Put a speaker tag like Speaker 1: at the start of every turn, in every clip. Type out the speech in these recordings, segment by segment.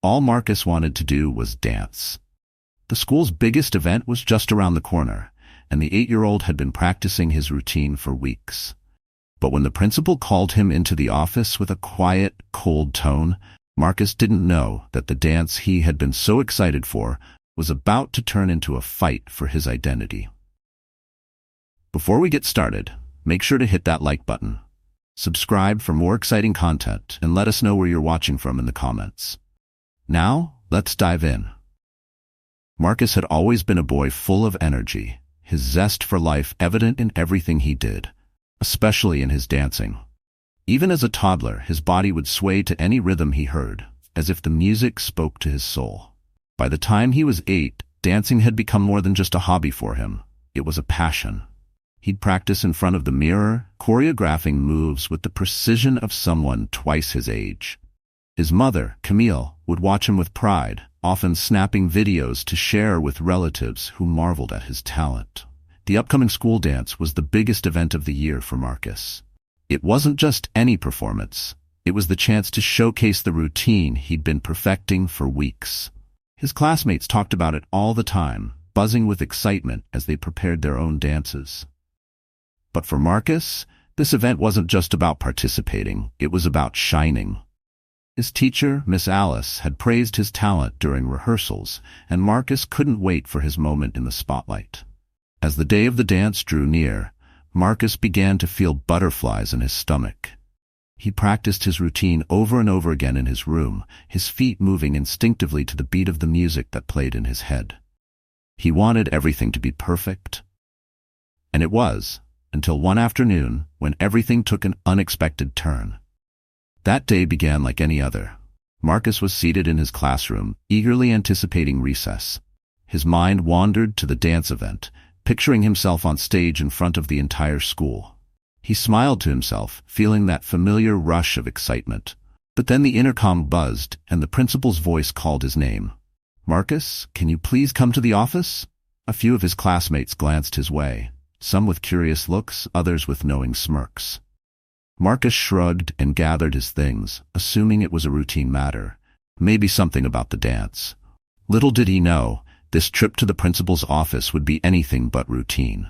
Speaker 1: All Marcus wanted to do was dance. The school's biggest event was just around the corner, and the 8-year-old had been practicing his routine for weeks. But when the principal called him into the office with a quiet, cold tone, Marcus didn't know that the dance he had been so excited for was about to turn into a fight for his identity. Before we get started, make sure to hit that like button. Subscribe for more exciting content and let us know where you're watching from in the comments. Now, let's dive in. Marcus had always been a boy full of energy, his zest for life evident in everything he did, especially in his dancing. Even as a toddler, his body would sway to any rhythm he heard, as if the music spoke to his soul. By the time he was 8, dancing had become more than just a hobby for him. It was a passion. He'd practice in front of the mirror, choreographing moves with the precision of someone twice his age. His mother, Camille, would watch him with pride, often snapping videos to share with relatives who marveled at his talent. The upcoming school dance was the biggest event of the year for Marcus. It wasn't just any performance. It was the chance to showcase the routine he'd been perfecting for weeks. His classmates talked about it all the time, buzzing with excitement as they prepared their own dances. But for Marcus, this event wasn't just about participating, it was about shining. His teacher, Miss Alice, had praised his talent during rehearsals, and Marcus couldn't wait for his moment in the spotlight. As the day of the dance drew near, Marcus began to feel butterflies in his stomach. He practiced his routine over and over again in his room, his feet moving instinctively to the beat of the music that played in his head. He wanted everything to be perfect. And it was, until one afternoon when everything took an unexpected turn. That day began like any other. Marcus was seated in his classroom, eagerly anticipating recess. His mind wandered to the dance event, picturing himself on stage in front of the entire school. He smiled to himself, feeling that familiar rush of excitement. But then the intercom buzzed, and the principal's voice called his name. "Marcus, can you please come to the office?" A few of his classmates glanced his way, some with curious looks, others with knowing smirks. Marcus shrugged and gathered his things, assuming it was a routine matter, maybe something about the dance. Little did he know, this trip to the principal's office would be anything but routine.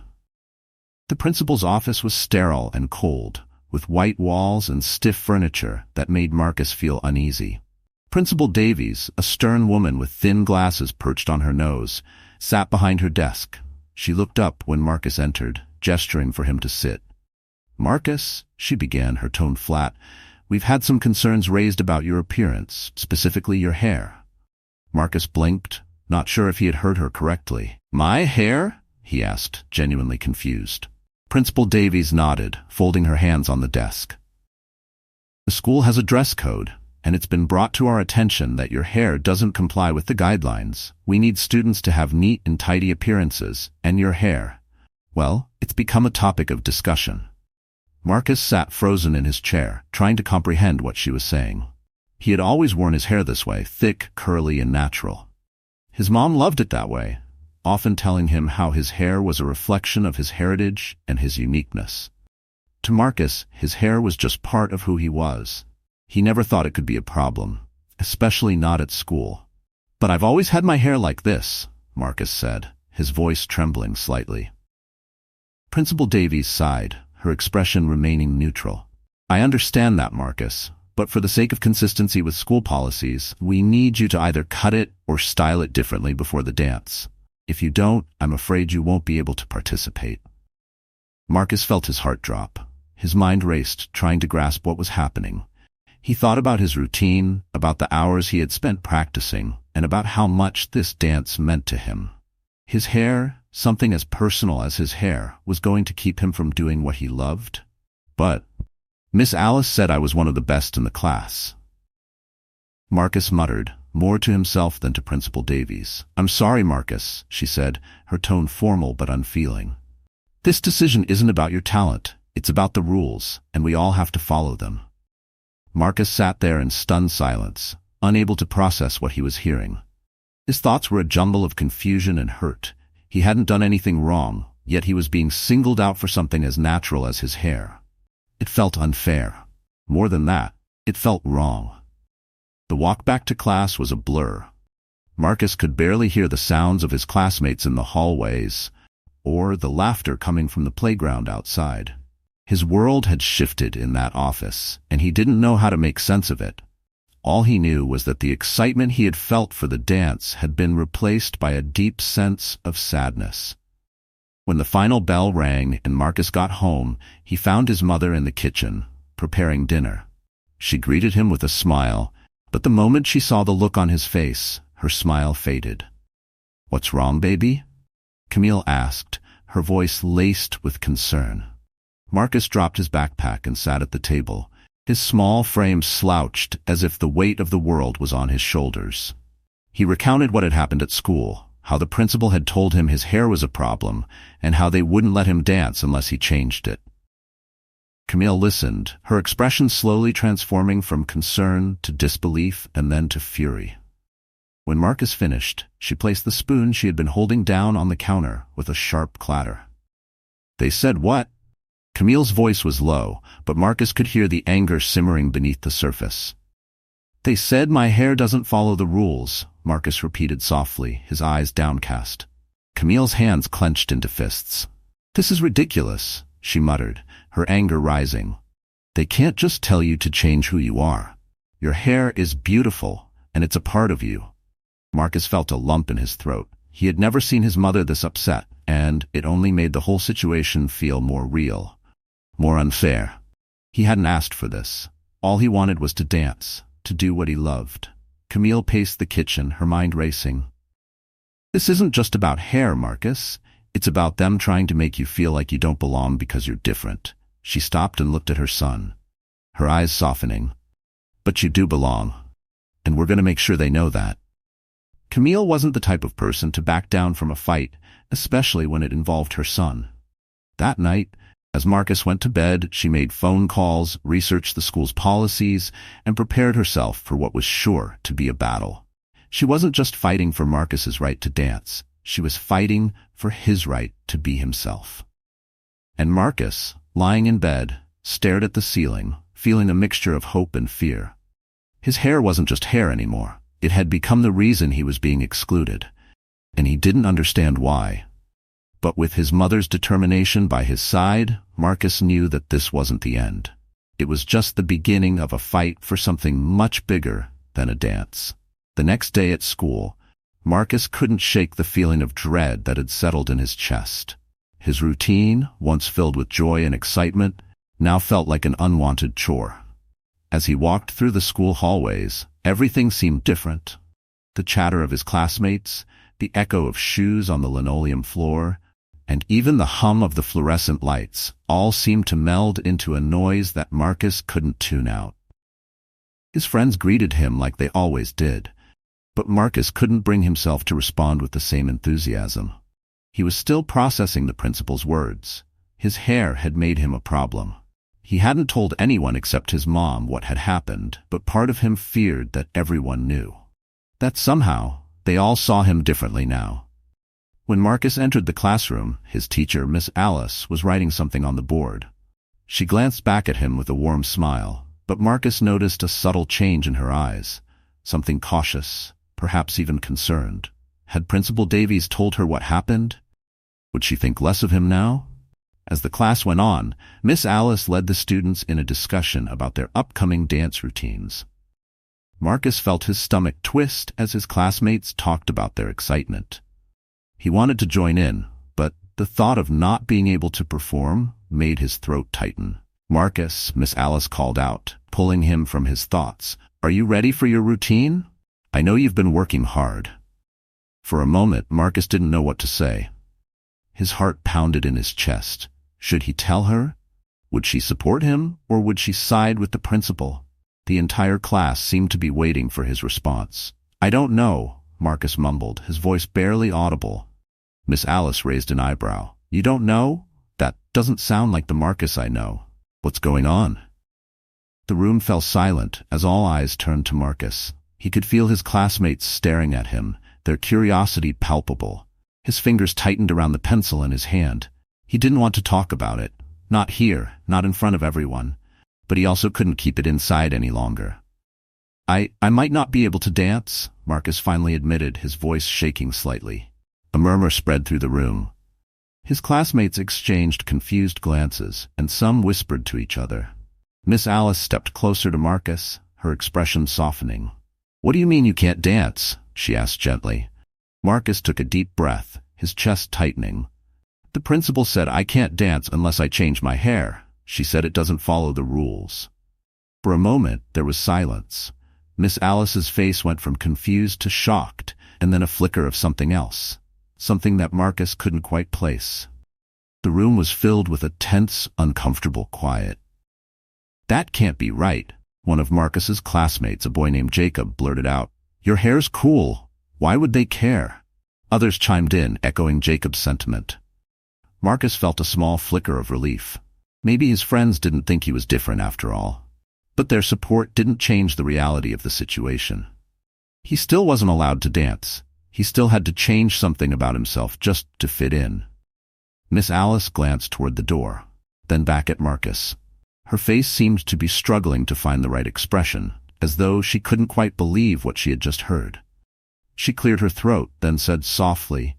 Speaker 1: The principal's office was sterile and cold, with white walls and stiff furniture that made Marcus feel uneasy. Principal Davies, a stern woman with thin glasses perched on her nose, sat behind her desk. She looked up when Marcus entered, gesturing for him to sit. "Marcus," she began, her tone flat, "we've had some concerns raised about your appearance, specifically your hair." Marcus blinked, not sure if he had heard her correctly. "My hair?" he asked, genuinely confused. Principal Davies nodded, folding her hands on the desk. "The school has a dress code, and it's been brought to our attention that your hair doesn't comply with the guidelines. We need students to have neat and tidy appearances, and your hair, well, it's become a topic of discussion." Marcus sat frozen in his chair, trying to comprehend what she was saying. He had always worn his hair this way, thick, curly, and natural. His mom loved it that way, often telling him how his hair was a reflection of his heritage and his uniqueness. To Marcus, his hair was just part of who he was. He never thought it could be a problem, especially not at school. "But I've always had my hair like this," Marcus said, his voice trembling slightly. Principal Davies sighed, her expression remaining neutral. "I understand that, Marcus, but for the sake of consistency with school policies, we need you to either cut it or style it differently before the dance. If you don't, I'm afraid you won't be able to participate." Marcus felt his heart drop. His mind raced, trying to grasp what was happening. He thought about his routine, about the hours he had spent practicing, and about how much this dance meant to him. His hair, something as personal as his hair, was going to keep him from doing what he loved. But Miss Alice said I was one of the best in the class. Marcus muttered, more to himself than to Principal Davies. "I'm sorry, Marcus," she said, her tone formal but unfeeling. "This decision isn't about your talent. It's about the rules, and we all have to follow them." Marcus sat there in stunned silence, unable to process what he was hearing. His thoughts were a jumble of confusion and hurt. He hadn't done anything wrong, yet he was being singled out for something as natural as his hair. It felt unfair. More than that, it felt wrong. The walk back to class was a blur. Marcus could barely hear the sounds of his classmates in the hallways, or the laughter coming from the playground outside. His world had shifted in that office, and he didn't know how to make sense of it. All he knew was that the excitement he had felt for the dance had been replaced by a deep sense of sadness. When the final bell rang and Marcus got home, he found his mother in the kitchen, preparing dinner. She greeted him with a smile, but the moment she saw the look on his face, her smile faded. "What's wrong, baby?" Camille asked, her voice laced with concern. Marcus dropped his backpack and sat at the table. His small frame slouched as if the weight of the world was on his shoulders. He recounted what had happened at school, how the principal had told him his hair was a problem, and how they wouldn't let him dance unless he changed it. Camille listened, her expression slowly transforming from concern to disbelief and then to fury. When Marcus finished, she placed the spoon she had been holding down on the counter with a sharp clatter. "They said what?" Camille's voice was low, but Marcus could hear the anger simmering beneath the surface. "They said my hair doesn't follow the rules," Marcus repeated softly, his eyes downcast. Camille's hands clenched into fists. "This is ridiculous," she muttered, her anger rising. "They can't just tell you to change who you are. Your hair is beautiful, and it's a part of you." Marcus felt a lump in his throat. He had never seen his mother this upset, and it only made the whole situation feel more real, more unfair. He hadn't asked for this. All he wanted was to dance, to do what he loved. Camille paced the kitchen, her mind racing. "This isn't just about hair, Marcus. It's about them trying to make you feel like you don't belong because you're different." She stopped and looked at her son, her eyes softening. "But you do belong, and we're going to make sure they know that." Camille wasn't the type of person to back down from a fight, especially when it involved her son. That night, as Marcus went to bed, she made phone calls, researched the school's policies, and prepared herself for what was sure to be a battle. She wasn't just fighting for Marcus's right to dance. She was fighting for his right to be himself. And Marcus, lying in bed, stared at the ceiling, feeling a mixture of hope and fear. His hair wasn't just hair anymore. It had become the reason he was being excluded, and he didn't understand why. But with his mother's determination by his side, Marcus knew that this wasn't the end. It was just the beginning of a fight for something much bigger than a dance. The next day at school, Marcus couldn't shake the feeling of dread that had settled in his chest. His routine, once filled with joy and excitement, now felt like an unwanted chore. As he walked through the school hallways, everything seemed different. The chatter of his classmates, the echo of shoes on the linoleum floor, and even the hum of the fluorescent lights all seemed to meld into a noise that Marcus couldn't tune out. His friends greeted him like they always did, but Marcus couldn't bring himself to respond with the same enthusiasm. He was still processing the principal's words. His hair had made him a problem. He hadn't told anyone except his mom what had happened, but part of him feared that everyone knew. That somehow, they all saw him differently now. When Marcus entered the classroom, his teacher, Miss Alice, was writing something on the board. She glanced back at him with a warm smile, but Marcus noticed a subtle change in her eyes, something cautious, perhaps even concerned. Had Principal Davies told her what happened? Would she think less of him now? As the class went on, Miss Alice led the students in a discussion about their upcoming dance routines. Marcus felt his stomach twist as his classmates talked about their excitement. He wanted to join in, but the thought of not being able to perform made his throat tighten. "Marcus," Miss Alice called out, pulling him from his thoughts, "are you ready for your routine? I know you've been working hard." For a moment, Marcus didn't know what to say. His heart pounded in his chest. Should he tell her? Would she support him, or would she side with the principal? The entire class seemed to be waiting for his response. "I don't know," Marcus mumbled, his voice barely audible. Miss Alice raised an eyebrow. "You don't know? That doesn't sound like the Marcus I know. What's going on?" The room fell silent as all eyes turned to Marcus. He could feel his classmates staring at him, their curiosity palpable. His fingers tightened around the pencil in his hand. He didn't want to talk about it. Not here, not in front of everyone. But he also couldn't keep it inside any longer. I might not be able to dance, Marcus finally admitted, his voice shaking slightly. A murmur spread through the room. His classmates exchanged confused glances, and some whispered to each other. Miss Alice stepped closer to Marcus, her expression softening. "What do you mean you can't dance?" she asked gently. Marcus took a deep breath, his chest tightening. "The principal said I can't dance unless I change my hair. She said it doesn't follow the rules." For a moment, there was silence. Miss Alice's face went from confused to shocked, and then a flicker of something else. Something that Marcus couldn't quite place. The room was filled with a tense, uncomfortable quiet. "That can't be right," one of Marcus's classmates, a boy named Jacob, blurted out. "Your hair's cool. Why would they care?" Others chimed in, echoing Jacob's sentiment. Marcus felt a small flicker of relief. Maybe his friends didn't think he was different after all. But their support didn't change the reality of the situation. He still wasn't allowed to dance. He still had to change something about himself just to fit in. Miss Alice glanced toward the door, then back at Marcus. Her face seemed to be struggling to find the right expression, as though she couldn't quite believe what she had just heard. She cleared her throat, then said softly,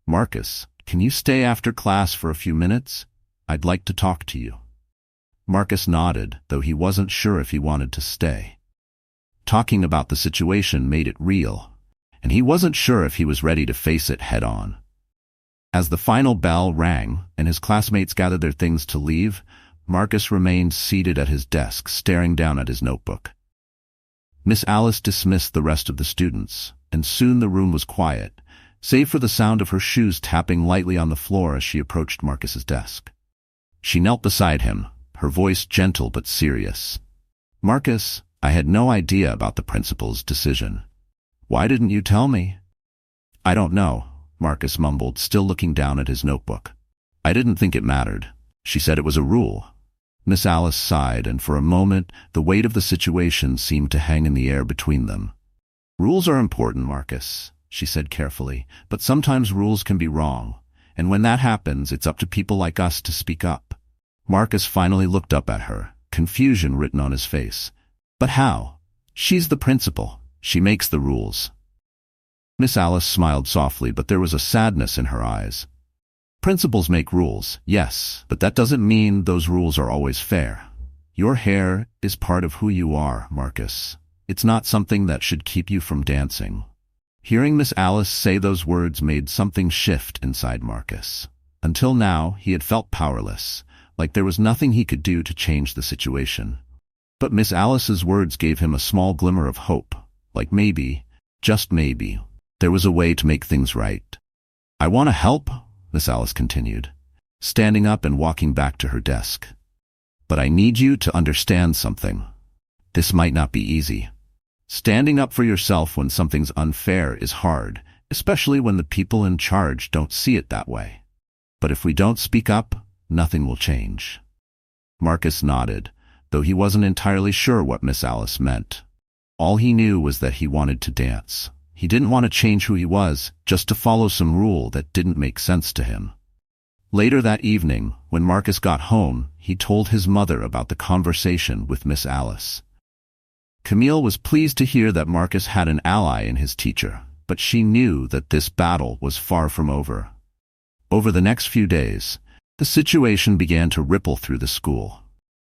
Speaker 1: "Marcus, can you stay after class for a few minutes? I'd like to talk to you." Marcus nodded, though he wasn't sure if he wanted to stay. Talking about the situation made it real, and he wasn't sure if he was ready to face it head-on. As the final bell rang and his classmates gathered their things to leave, Marcus remained seated at his desk, staring down at his notebook. Miss Alice dismissed the rest of the students, and soon the room was quiet, save for the sound of her shoes tapping lightly on the floor as she approached Marcus's desk. She knelt beside him, her voice gentle but serious. "Marcus, I had no idea about the principal's decision. Why didn't you tell me?" "I don't know," Marcus mumbled, still looking down at his notebook. "I didn't think it mattered. She said it was a rule." Miss Alice sighed, and for a moment the weight of the situation seemed to hang in the air between them. "Rules are important, Marcus," she said carefully, "but sometimes rules can be wrong, and when that happens, it's up to people like us to speak up." Marcus finally looked up at her, confusion written on his face. "But how? She's the principal. She makes the rules." Miss Alice smiled softly, but there was a sadness in her eyes. "Principals make rules, yes, but that doesn't mean those rules are always fair. Your hair is part of who you are, Marcus. It's not something that should keep you from dancing." Hearing Miss Alice say those words made something shift inside Marcus. Until now, he had felt powerless, like there was nothing he could do to change the situation. But Miss Alice's words gave him a small glimmer of hope, like maybe, just maybe, there was a way to make things right. "I want to help," Miss Alice continued, standing up and walking back to her desk. "But I need you to understand something. This might not be easy. Standing up for yourself when something's unfair is hard, especially when the people in charge don't see it that way. But if we don't speak up, nothing will change." Marcus nodded, though he wasn't entirely sure what Miss Alice meant. All he knew was that he wanted to dance. He didn't want to change who he was, just to follow some rule that didn't make sense to him. Later that evening, when Marcus got home, he told his mother about the conversation with Miss Alice. Camille was pleased to hear that Marcus had an ally in his teacher, but she knew that this battle was far from over. Over the next few days, the situation began to ripple through the school.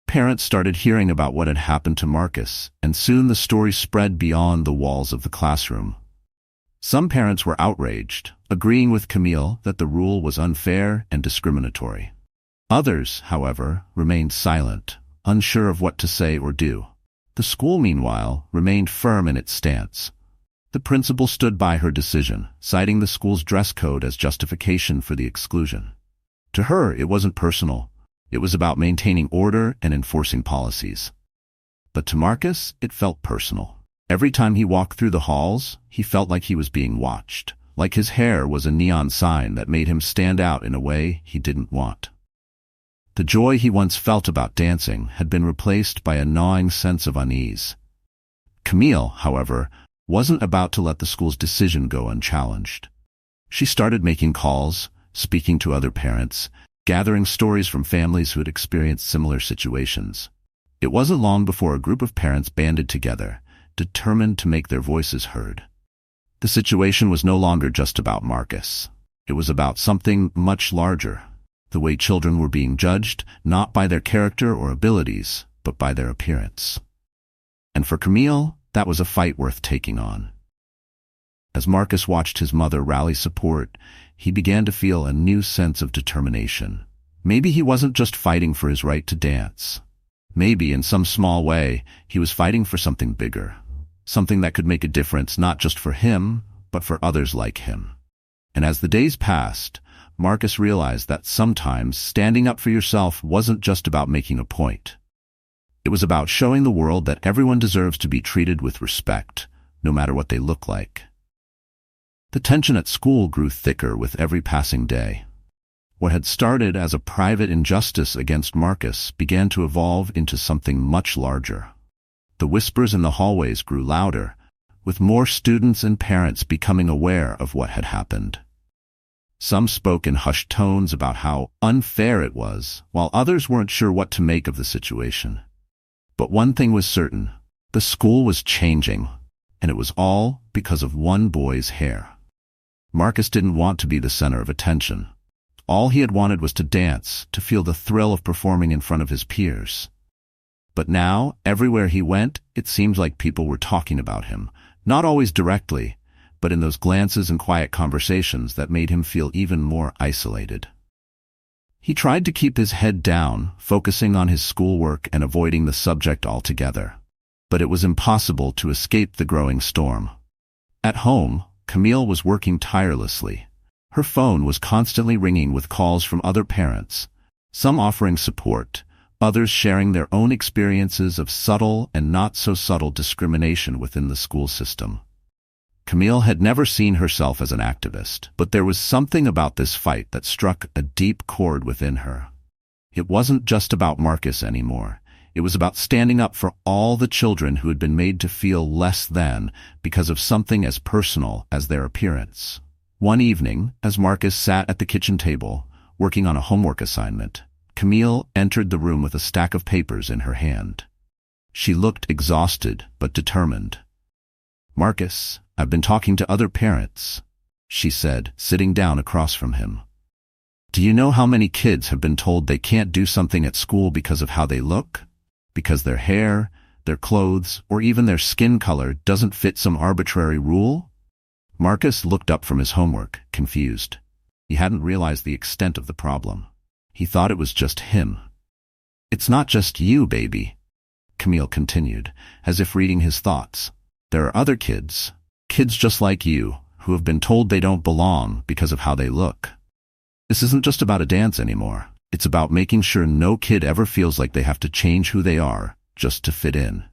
Speaker 1: Parents started hearing about what had happened to Marcus, and soon the story spread beyond the walls of the classroom. Some parents were outraged, agreeing with Camille that the rule was unfair and discriminatory. Others, however, remained silent, unsure of what to say or do. The school, meanwhile, remained firm in its stance. The principal stood by her decision, citing the school's dress code as justification for the exclusion. To her, it wasn't personal. It was about maintaining order and enforcing policies. But to Marcus, it felt personal. Every time he walked through the halls, he felt like he was being watched, like his hair was a neon sign that made him stand out in a way he didn't want. The joy he once felt about dancing had been replaced by a gnawing sense of unease. Camille, however, wasn't about to let the school's decision go unchallenged. She started making calls, speaking to other parents, gathering stories from families who had experienced similar situations. It wasn't long before a group of parents banded together, determined to make their voices heard. The situation was no longer just about Marcus. It was about something much larger. The way children were being judged, not by their character or abilities, but by their appearance. And for Camille, that was a fight worth taking on. As Marcus watched his mother rally support, he began to feel a new sense of determination. Maybe he wasn't just fighting for his right to dance. Maybe, in some small way, he was fighting for something bigger. Something that could make a difference not just for him, but for others like him. And as the days passed, Marcus realized that sometimes standing up for yourself wasn't just about making a point. It was about showing the world that everyone deserves to be treated with respect, no matter what they look like. The tension at school grew thicker with every passing day. What had started as a private injustice against Marcus began to evolve into something much larger. The whispers in the hallways grew louder, with more students and parents becoming aware of what had happened. Some spoke in hushed tones about how unfair it was, while others weren't sure what to make of the situation. But one thing was certain: the school was changing, and it was all because of one boy's hair. Marcus didn't want to be the center of attention. All he had wanted was to dance, to feel the thrill of performing in front of his peers. But now, everywhere he went, it seemed like people were talking about him, not always directly, but in those glances and quiet conversations that made him feel even more isolated. He tried to keep his head down, focusing on his schoolwork and avoiding the subject altogether. But it was impossible to escape the growing storm. At home, Camille was working tirelessly. Her phone was constantly ringing with calls from other parents, some offering support, others sharing their own experiences of subtle and not-so-subtle discrimination within the school system. Camille had never seen herself as an activist, but there was something about this fight that struck a deep chord within her. It wasn't just about Marcus anymore. It was about standing up for all the children who had been made to feel less than because of something as personal as their appearance. One evening, as Marcus sat at the kitchen table, working on a homework assignment, Camille entered the room with a stack of papers in her hand. She looked exhausted but determined. "Marcus, I've been talking to other parents," she said, sitting down across from him. "Do you know how many kids have been told they can't do something at school because of how they look? Because their hair, their clothes, or even their skin color doesn't fit some arbitrary rule?" Marcus looked up from his homework, confused. He hadn't realized the extent of the problem. He thought it was just him. "It's not just you, baby," Camille continued, as if reading his thoughts. "There are other kids just like you, who have been told they don't belong because of how they look. This isn't just about a dance anymore. It's about making sure no kid ever feels like they have to change who they are just to fit in."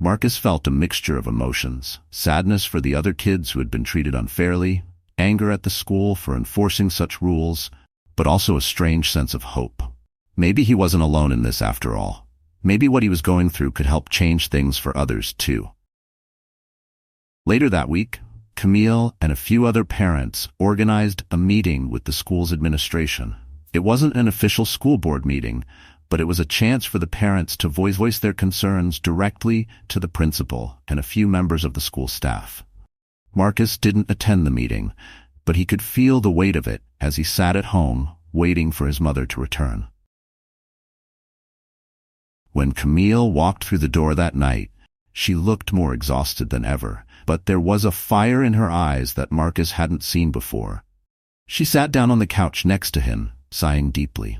Speaker 1: Marcus felt a mixture of emotions: sadness for the other kids who had been treated unfairly, anger at the school for enforcing such rules, but also a strange sense of hope. Maybe he wasn't alone in this after all. Maybe what he was going through could help change things for others too. Later that week, Camille and a few other parents organized a meeting with the school's administration. It wasn't an official school board meeting, but it was a chance for the parents to voice their concerns directly to the principal and a few members of the school staff. Marcus didn't attend the meeting, but he could feel the weight of it as he sat at home, waiting for his mother to return. When Camille walked through the door that night, she looked more exhausted than ever, but there was a fire in her eyes that Marcus hadn't seen before. She sat down on the couch next to him, sighing deeply.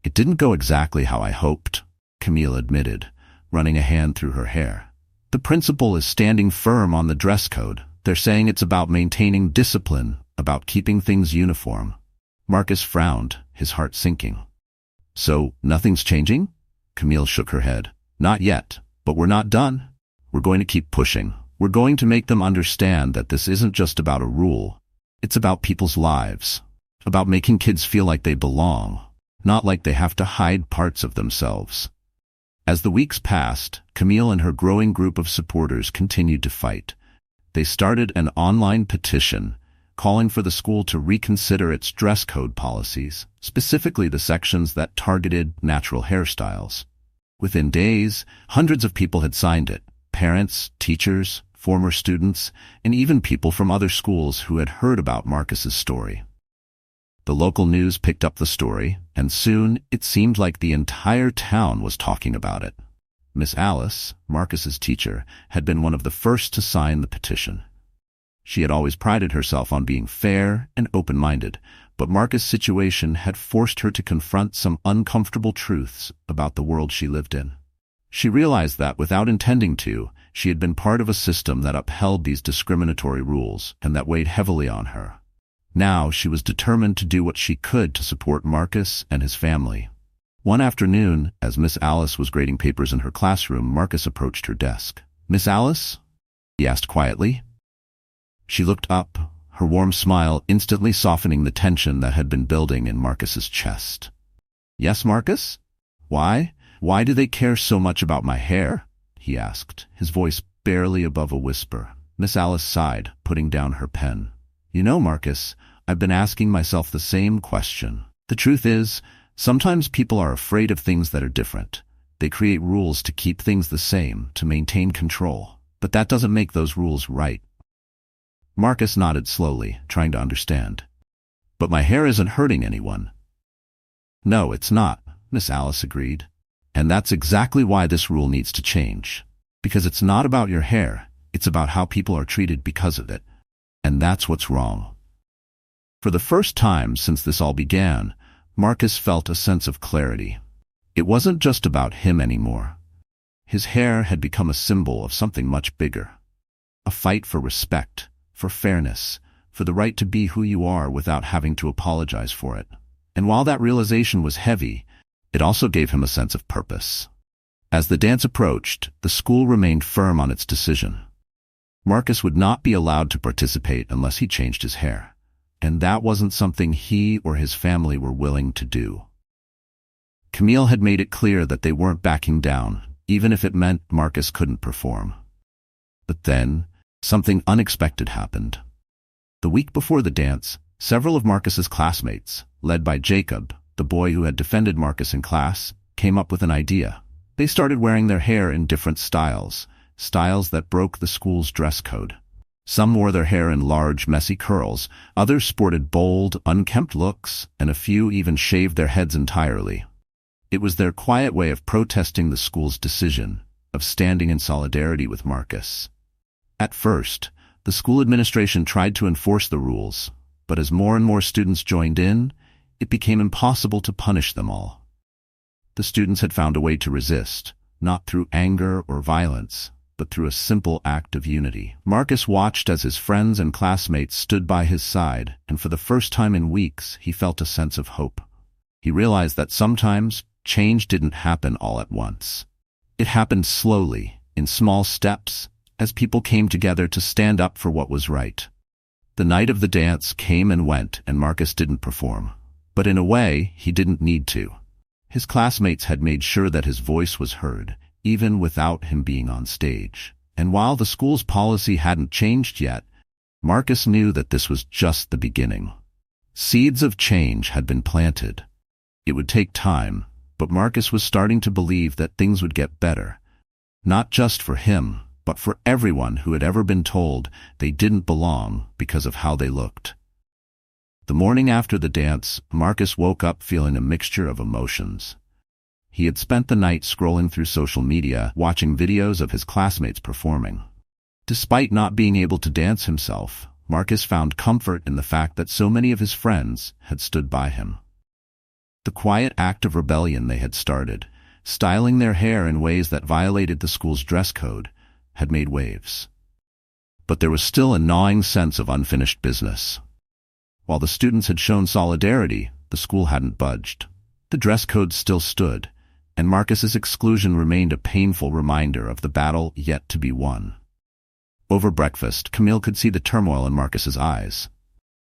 Speaker 1: "It didn't go exactly how I hoped," Camille admitted, running a hand through her hair. "The principal is standing firm on the dress code. They're saying it's about maintaining discipline, about keeping things uniform." Marcus frowned, his heart sinking. "So, nothing's changing?" Camille shook her head. "Not yet, but we're not done. We're going to keep pushing. We're going to make them understand that this isn't just about a rule. It's about people's lives, about making kids feel like they belong, not like they have to hide parts of themselves." As the weeks passed, Camille and her growing group of supporters continued to fight. They started an online petition calling for the school to reconsider its dress code policies, specifically the sections that targeted natural hairstyles. Within days, hundreds of people had signed it, parents, teachers, former students, and even people from other schools who had heard about Marcus's story. The local news picked up the story, and soon it seemed like the entire town was talking about it. Miss Alice, Marcus's teacher, had been one of the first to sign the petition. She had always prided herself on being fair and open-minded, but Marcus' situation had forced her to confront some uncomfortable truths about the world she lived in. She realized that, without intending to, she had been part of a system that upheld these discriminatory rules and that weighed heavily on her. Now she was determined to do what she could to support Marcus and his family. One afternoon, as Miss Alice was grading papers in her classroom, Marcus approached her desk. "Miss Alice?" he asked quietly. She looked up, her warm smile instantly softening the tension that had been building in Marcus's chest. "Yes, Marcus? Why? Why do they care so much about my hair?" he asked, his voice barely above a whisper. Miss Alice sighed, putting down her pen. "You know, Marcus, I've been asking myself the same question. The truth is, sometimes people are afraid of things that are different. They create rules to keep things the same, to maintain control. But that doesn't make those rules right." Marcus nodded slowly, trying to understand. "But my hair isn't hurting anyone." "No, it's not," Miss Alice agreed. "And that's exactly why this rule needs to change. Because it's not about your hair, it's about how people are treated because of it. And that's what's wrong." For the first time since this all began, Marcus felt a sense of clarity. It wasn't just about him anymore. His hair had become a symbol of something much bigger. A fight for respect, for fairness, for the right to be who you are without having to apologize for it. And while that realization was heavy, it also gave him a sense of purpose. As the dance approached, the school remained firm on its decision. Marcus would not be allowed to participate unless he changed his hair. And that wasn't something he or his family were willing to do. Camille had made it clear that they weren't backing down, even if it meant Marcus couldn't perform. But then, something unexpected happened. The week before the dance, several of Marcus's classmates, led by Jacob, the boy who had defended Marcus in class, came up with an idea. They started wearing their hair in different styles that broke the school's dress code. Some wore their hair in large, messy curls, others sported bold, unkempt looks, and a few even shaved their heads entirely. It was their quiet way of protesting the school's decision, of standing in solidarity with Marcus. At first, the school administration tried to enforce the rules, but as more and more students joined in, it became impossible to punish them all. The students had found a way to resist, not through anger or violence, but through a simple act of unity. Marcus watched as his friends and classmates stood by his side, and for the first time in weeks, he felt a sense of hope. He realized that sometimes change didn't happen all at once. It happened slowly, in small steps, as people came together to stand up for what was right. The night of the dance came and went, and Marcus didn't perform. But in a way, he didn't need to. His classmates had made sure that his voice was heard, even without him being on stage. And while the school's policy hadn't changed yet, Marcus knew that this was just the beginning. Seeds of change had been planted. It would take time, but Marcus was starting to believe that things would get better. Not just for him, but for everyone who had ever been told they didn't belong because of how they looked. The morning after the dance, Marcus woke up feeling a mixture of emotions. He had spent the night scrolling through social media, watching videos of his classmates performing. Despite not being able to dance himself, Marcus found comfort in the fact that so many of his friends had stood by him. The quiet act of rebellion they had started, styling their hair in ways that violated the school's dress code, had made waves. But there was still a gnawing sense of unfinished business. While the students had shown solidarity, the school hadn't budged. The dress code still stood, and Marcus's exclusion remained a painful reminder of the battle yet to be won. Over breakfast, Camille could see the turmoil in Marcus's eyes.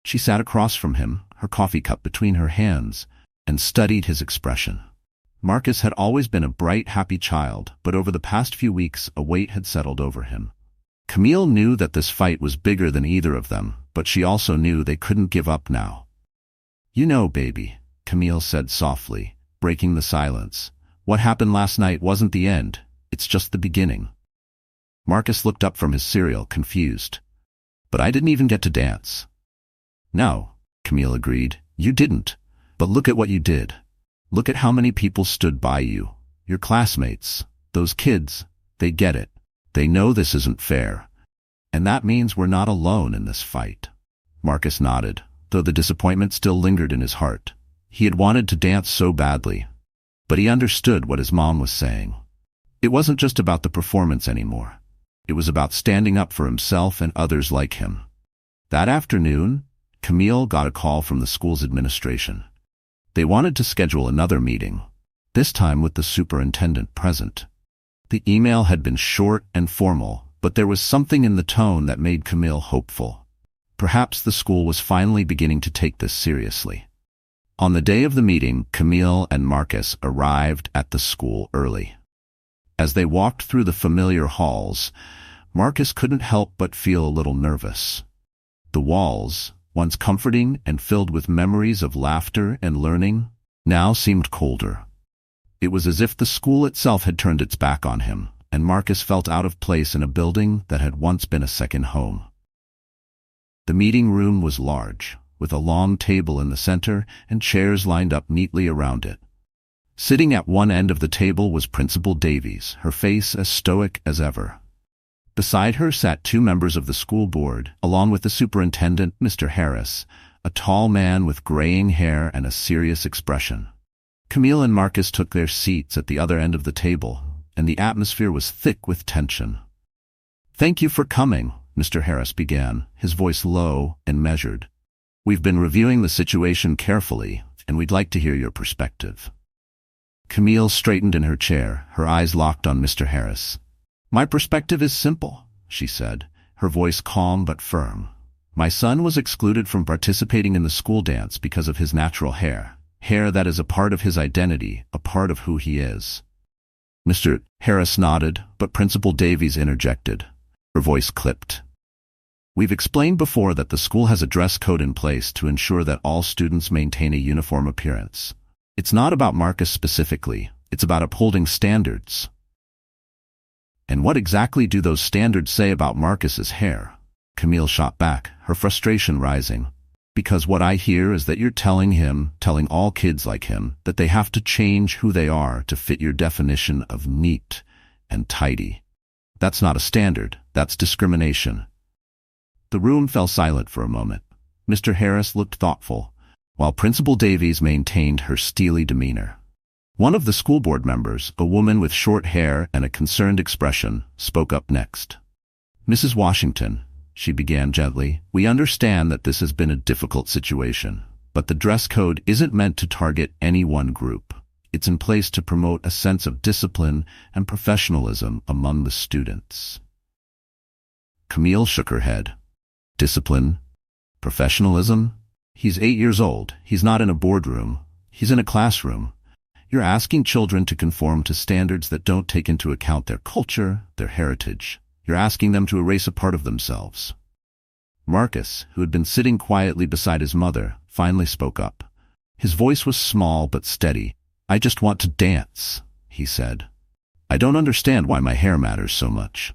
Speaker 1: She sat across from him, her coffee cup between her hands, and studied his expression. Marcus had always been a bright, happy child, but over the past few weeks a weight had settled over him. Camille knew that this fight was bigger than either of them, but she also knew they couldn't give up now. "You know, baby," Camille said softly, breaking the silence. "What happened last night wasn't the end, it's just the beginning." Marcus looked up from his cereal, confused. But I didn't even get to dance. No, Camille agreed. You didn't. But look at what you did. Look at how many people stood by you. Your classmates. Those kids. They get it. They know this isn't fair. And that means we're not alone in this fight. Marcus nodded, though the disappointment still lingered in his heart. He had wanted to dance so badly. But he understood what his mom was saying. It wasn't just about the performance anymore. It was about standing up for himself and others like him. That afternoon, Camille got a call from the school's administration. They wanted to schedule another meeting, this time with the superintendent present. The email had been short and formal, but there was something in the tone that made Camille hopeful. Perhaps the school was finally beginning to take this seriously. On the day of the meeting, Camille and Marcus arrived at the school early. As they walked through the familiar halls, Marcus couldn't help but feel a little nervous. The walls, once comforting and filled with memories of laughter and learning, now seemed colder. It was as if the school itself had turned its back on him, and Marcus felt out of place in a building that had once been a second home. The meeting room was large, with a long table in the center and chairs lined up neatly around it. Sitting at one end of the table was Principal Davies, her face as stoic as ever. Beside her sat two members of the school board, along with the superintendent, Mr. Harris, a tall man with graying hair and a serious expression. Camille and Marcus took their seats at the other end of the table, and the atmosphere was thick with tension. "Thank you for coming," Mr. Harris began, his voice low and measured. "We've been reviewing the situation carefully, and we'd like to hear your perspective." Camille straightened in her chair, her eyes locked on Mr. Harris. "My perspective is simple," she said, her voice calm but firm. "My son was excluded from participating in the school dance because of his natural hair that is a part of his identity, a part of who he is." Mr. Harris nodded, but Principal Davies interjected. Her voice clipped. "We've explained before that the school has a dress code in place to ensure that all students maintain a uniform appearance. It's not about Marcus specifically, it's about upholding standards." "And what exactly do those standards say about Marcus's hair?" Camille shot back, her frustration rising. "Because what I hear is that you're telling all kids like him, that they have to change who they are to fit your definition of neat and tidy. That's not a standard, that's discrimination." The room fell silent for a moment. Mr. Harris looked thoughtful, while Principal Davies maintained her steely demeanor. One of the school board members, a woman with short hair and a concerned expression, spoke up next. "Mrs. Washington," she began gently, "we understand that this has been a difficult situation, but the dress code isn't meant to target any one group. It's in place to promote a sense of discipline and professionalism among the students." Camille shook her head. "Discipline? Professionalism? He's 8 years old. He's not in a boardroom. He's in a classroom. You're asking children to conform to standards that don't take into account their culture, their heritage. You're asking them to erase a part of themselves." Marcus, who had been sitting quietly beside his mother, finally spoke up. His voice was small but steady. "I just want to dance," he said. "I don't understand why my hair matters so much."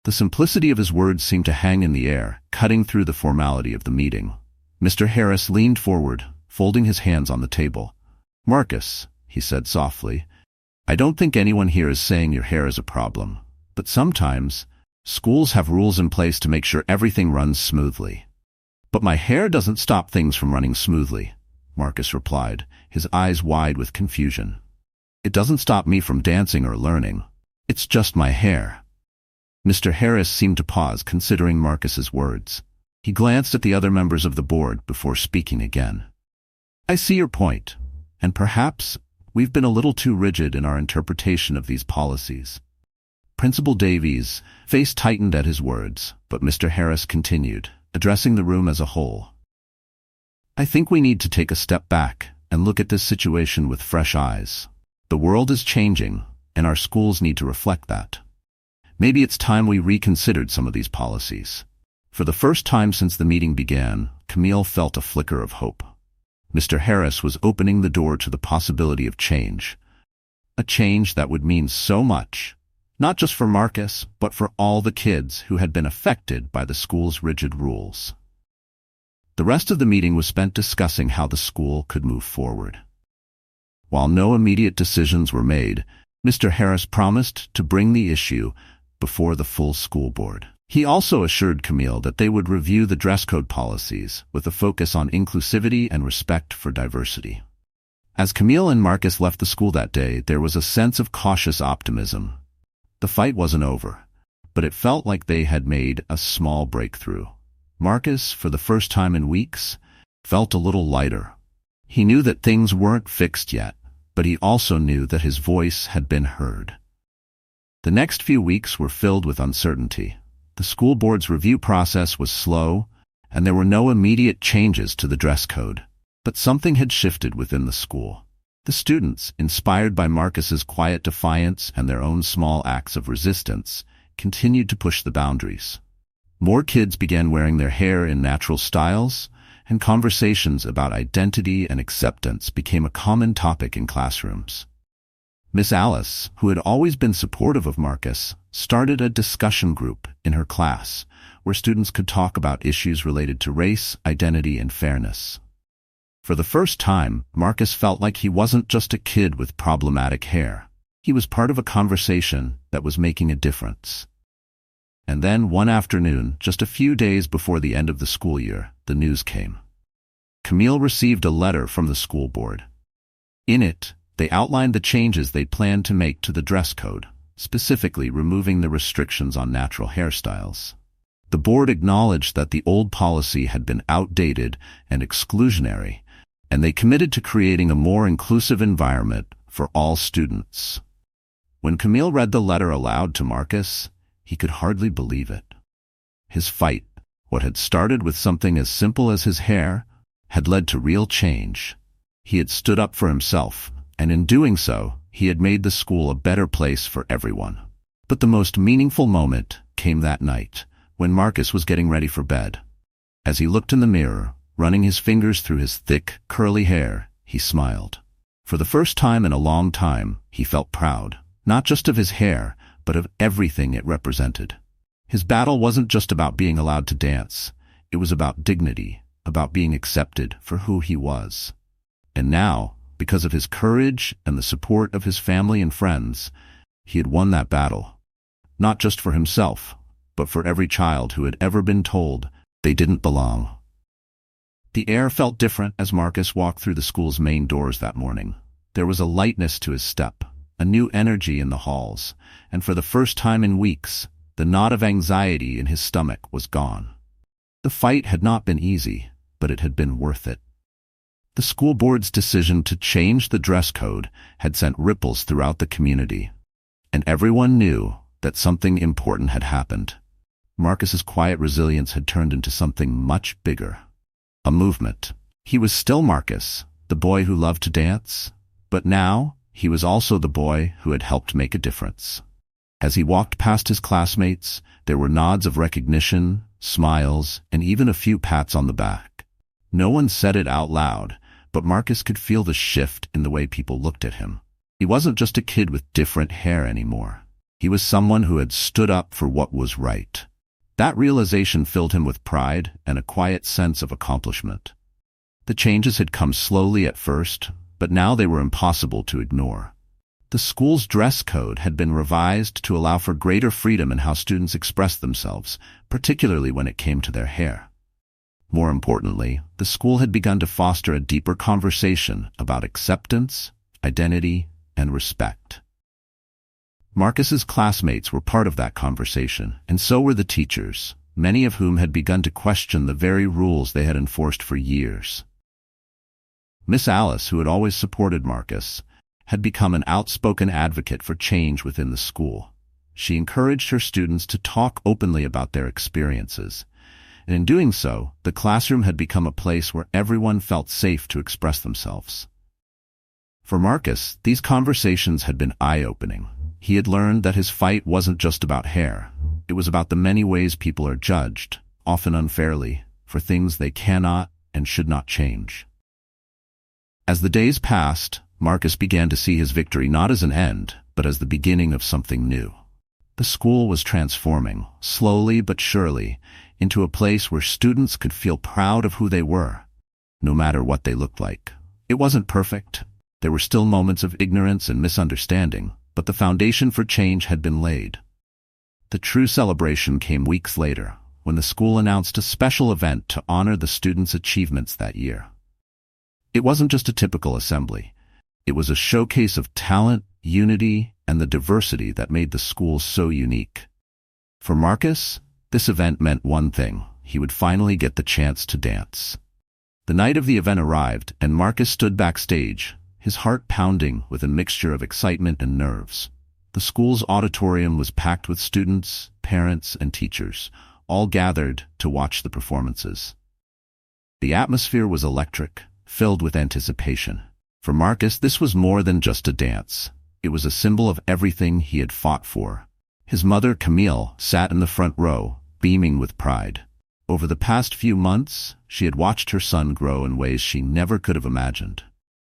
Speaker 1: The simplicity of his words seemed to hang in the air, cutting through the formality of the meeting. Mr. Harris leaned forward, folding his hands on the table. "Marcus," he said softly, "I don't think anyone here is saying your hair is a problem. But sometimes, schools have rules in place to make sure everything runs smoothly." "But my hair doesn't stop things from running smoothly," Marcus replied, his eyes wide with confusion. "It doesn't stop me from dancing or learning. It's just my hair." Mr. Harris seemed to pause, considering Marcus's words. He glanced at the other members of the board before speaking again. "I see your point, and perhaps we've been a little too rigid in our interpretation of these policies." Principal Davies' face tightened at his words, but Mr. Harris continued, addressing the room as a whole. "I think we need to take a step back and look at this situation with fresh eyes. The world is changing, and our schools need to reflect that. Maybe it's time we reconsidered some of these policies." For the first time since the meeting began, Camille felt a flicker of hope. Mr. Harris was opening the door to the possibility of change. A change that would mean so much, Not just for Marcus, but for all the kids who had been affected by the school's rigid rules. The rest of the meeting was spent discussing how the school could move forward. While no immediate decisions were made, Mr. Harris promised to bring the issue before the full school board. He also assured Camille that they would review the dress code policies with a focus on inclusivity and respect for diversity. As Camille and Marcus left the school that day, there was a sense of cautious optimism. The fight wasn't over, but it felt like they had made a small breakthrough. Marcus, for the first time in weeks, felt a little lighter. He knew that things weren't fixed yet, but he also knew that his voice had been heard. The next few weeks were filled with uncertainty. The school board's review process was slow, and there were no immediate changes to the dress code. But something had shifted within the school. The students, inspired by Marcus's quiet defiance and their own small acts of resistance, continued to push the boundaries. More kids began wearing their hair in natural styles, and conversations about identity and acceptance became a common topic in classrooms. Miss Alice, who had always been supportive of Marcus, started a discussion group in her class where students could talk about issues related to race, identity, and fairness. For the first time, Marcus felt like he wasn't just a kid with problematic hair. He was part of a conversation that was making a difference. And then one afternoon, just a few days before the end of the school year, the news came. Camille received a letter from the school board. In it, they outlined the changes they planned to make to the dress code, specifically removing the restrictions on natural hairstyles. The board acknowledged that the old policy had been outdated and exclusionary, and they committed to creating a more inclusive environment for all students. When Camille read the letter aloud to Marcus, he could hardly believe it. His fight, what had started with something as simple as his hair, had led to real change. He had stood up for himself, and in doing so, he had made the school a better place for everyone. But the most meaningful moment came that night, when Marcus was getting ready for bed. As he looked in the mirror, running his fingers through his thick, curly hair, he smiled. For the first time in a long time, he felt proud, not just of his hair, but of everything it represented. His battle wasn't just about being allowed to dance. It was about dignity, about being accepted for who he was. And now, because of his courage and the support of his family and friends, he had won that battle. Not just for himself, but for every child who had ever been told they didn't belong. The air felt different as Marcus walked through the school's main doors that morning. There was a lightness to his step, a new energy in the halls, and for the first time in weeks, the knot of anxiety in his stomach was gone. The fight had not been easy, but it had been worth it. The school board's decision to change the dress code had sent ripples throughout the community, and everyone knew that something important had happened. Marcus's quiet resilience had turned into something much bigger. A movement. He was still Marcus, the boy who loved to dance, but now he was also the boy who had helped make a difference. As he walked past his classmates, there were nods of recognition, smiles, and even a few pats on the back. No one said it out loud, but Marcus could feel the shift in the way people looked at him. He wasn't just a kid with different hair anymore. He was someone who had stood up for what was right. That realization filled him with pride and a quiet sense of accomplishment. The changes had come slowly at first, but now they were impossible to ignore. The school's dress code had been revised to allow for greater freedom in how students expressed themselves, particularly when it came to their hair. More importantly, the school had begun to foster a deeper conversation about acceptance, identity, and respect. Marcus's classmates were part of that conversation, and so were the teachers, many of whom had begun to question the very rules they had enforced for years. Miss Alice, who had always supported Marcus, had become an outspoken advocate for change within the school. She encouraged her students to talk openly about their experiences, and in doing so, the classroom had become a place where everyone felt safe to express themselves. For Marcus, these conversations had been eye-opening. He had learned that his fight wasn't just about hair. It was about the many ways people are judged, often unfairly, for things they cannot and should not change. As the days passed, Marcus began to see his victory not as an end, but as the beginning of something new. The school was transforming, slowly but surely, into a place where students could feel proud of who they were, no matter what they looked like. It wasn't perfect. There were still moments of ignorance and misunderstanding, but the foundation for change had been laid. The true celebration came weeks later, when the school announced a special event to honor the students' achievements that year. It wasn't just a typical assembly. It was a showcase of talent, unity, and the diversity that made the school so unique. For Marcus, this event meant one thing: he would finally get the chance to dance. The night of the event arrived, and Marcus stood backstage, his heart pounding with a mixture of excitement and nerves. The school's auditorium was packed with students, parents, and teachers, all gathered to watch the performances. The atmosphere was electric, filled with anticipation. For Marcus, this was more than just a dance. It was a symbol of everything he had fought for. His mother, Camille, sat in the front row, beaming with pride. Over the past few months, she had watched her son grow in ways she never could have imagined.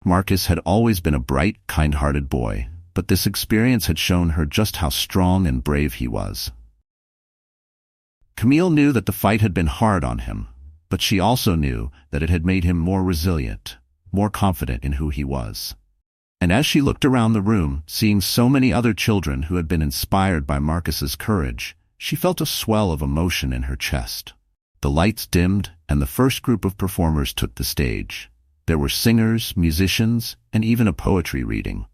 Speaker 1: Marcus had always been a bright, kind-hearted boy, but this experience had shown her just how strong and brave he was. Camille knew that the fight had been hard on him, but she also knew that it had made him more resilient, more confident in who he was. And as she looked around the room, seeing so many other children who had been inspired by Marcus's courage, she felt a swell of emotion in her chest. The lights dimmed, and the first group of performers took the stage. There were singers, musicians, and even a poetry reading.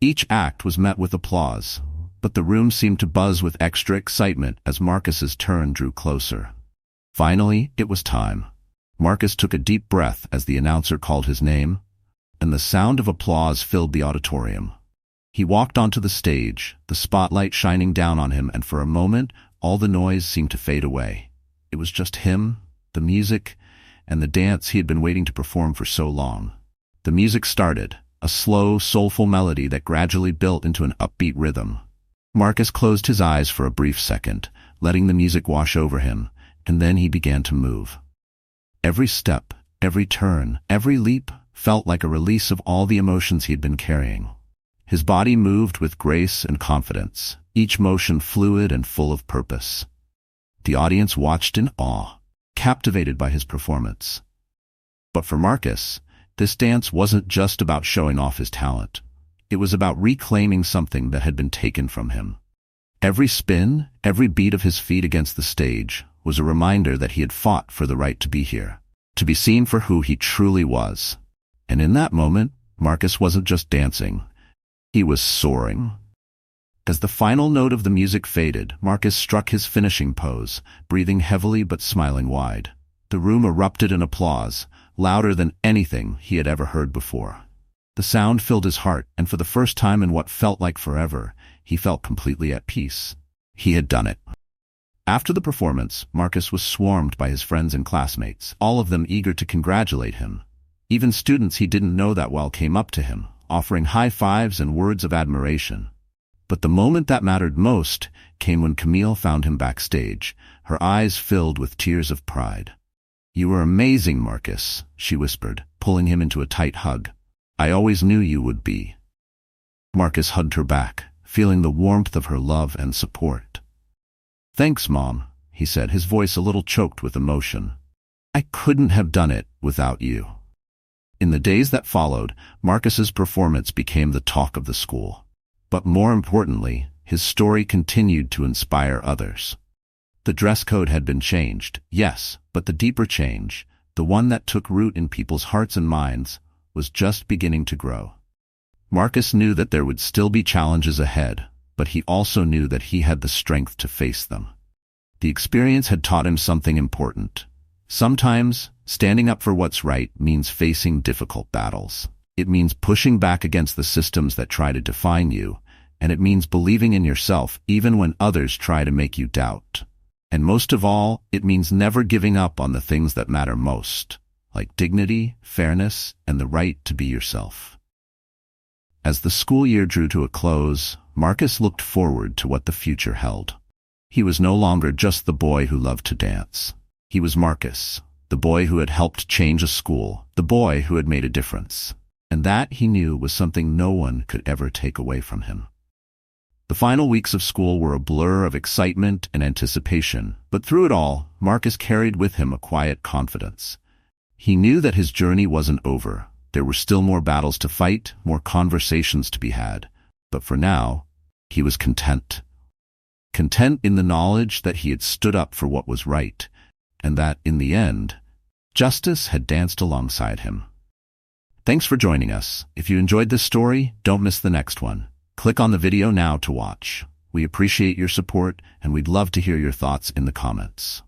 Speaker 1: Each act was met with applause, but the room seemed to buzz with extra excitement as Marcus's turn drew closer. Finally, it was time. Marcus took a deep breath as the announcer called his name, and the sound of applause filled the auditorium. He walked onto the stage, the spotlight shining down on him, and for a moment, all the noise seemed to fade away. It was just him, the music, and the dance he had been waiting to perform for so long. The music started, a slow, soulful melody that gradually built into an upbeat rhythm. Marcus closed his eyes for a brief second, letting the music wash over him, and then he began to move. Every step, every turn, every leap felt like a release of all the emotions he had been carrying. His body moved with grace and confidence, each motion fluid and full of purpose. The audience watched in awe, captivated by his performance. But for Marcus, this dance wasn't just about showing off his talent. It was about reclaiming something that had been taken from him. Every spin, every beat of his feet against the stage was a reminder that he had fought for the right to be here, to be seen for who he truly was. And in that moment, Marcus wasn't just dancing. He was soaring. As the final note of the music faded, Marcus struck his finishing pose, breathing heavily but smiling wide. The room erupted in applause, louder than anything he had ever heard before. The sound filled his heart, and for the first time in what felt like forever, he felt completely at peace. He had done it. After the performance, Marcus was swarmed by his friends and classmates, all of them eager to congratulate him. Even students he didn't know that well came up to him, offering high fives and words of admiration. But the moment that mattered most came when Camille found him backstage, her eyes filled with tears of pride. "You were amazing, Marcus," she whispered, pulling him into a tight hug. "I always knew you would be." Marcus hugged her back, feeling the warmth of her love and support. "Thanks, Mom," he said, his voice a little choked with emotion. "I couldn't have done it without you." In the days that followed, Marcus's performance became the talk of the school. But more importantly, his story continued to inspire others. The dress code had been changed, yes, but the deeper change, the one that took root in people's hearts and minds, was just beginning to grow. Marcus knew that there would still be challenges ahead, but he also knew that he had the strength to face them. The experience had taught him something important. Sometimes, standing up for what's right means facing difficult battles. It means pushing back against the systems that try to define you, and it means believing in yourself even when others try to make you doubt. And most of all, it means never giving up on the things that matter most, like dignity, fairness, and the right to be yourself. As the school year drew to a close, Marcus looked forward to what the future held. He was no longer just the boy who loved to dance. He was Marcus, the boy who had helped change a school, the boy who had made a difference. And that, he knew, was something no one could ever take away from him. The final weeks of school were a blur of excitement and anticipation, but through it all, Marcus carried with him a quiet confidence. He knew that his journey wasn't over. There were still more battles to fight, more conversations to be had. But for now, he was content. Content in the knowledge that he had stood up for what was right, and that, in the end, justice had danced alongside him. Thanks for joining us. If you enjoyed this story, don't miss the next one. Click on the video now to watch. We appreciate your support, and we'd love to hear your thoughts in the comments.